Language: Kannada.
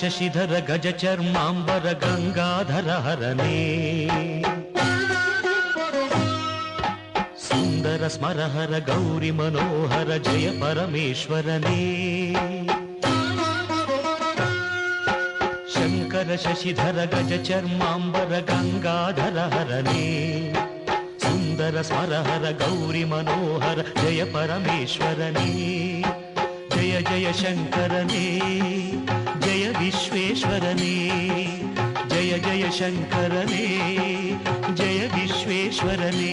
ಶಶಿಧರ ಗಜ ಚರ್ಮಾಂಬರ ಗಂಗಾಧರ ಹರನೇ ಸುಂದರ ಸ್ಮರಹರ ಗೌರಿ ಮನೋಹರ ಜಯ ಪರಮೇಶ್ವರನೇ ಶಂಕರ ಶಶಿಧರ ಗಜ ಚರ್ಮಾಂಬರ ಗಂಗಾಧರ ಹರನೇ ಸುಂದರ ಸ್ಮರಹರ ಗೌರಿ ಮನೋಹರ ಜಯ ಪರಮೇಶ್ವರನೇ ಜಯ ಜಯ ಶಂಕರನೇ ಜಯ ವಿಶ್ವೇಶ್ವರನೇ ಜಯ ಜಯ ಶಂಕರನೇ ಜಯ ವಿಶ್ವೇಶ್ವರನೇ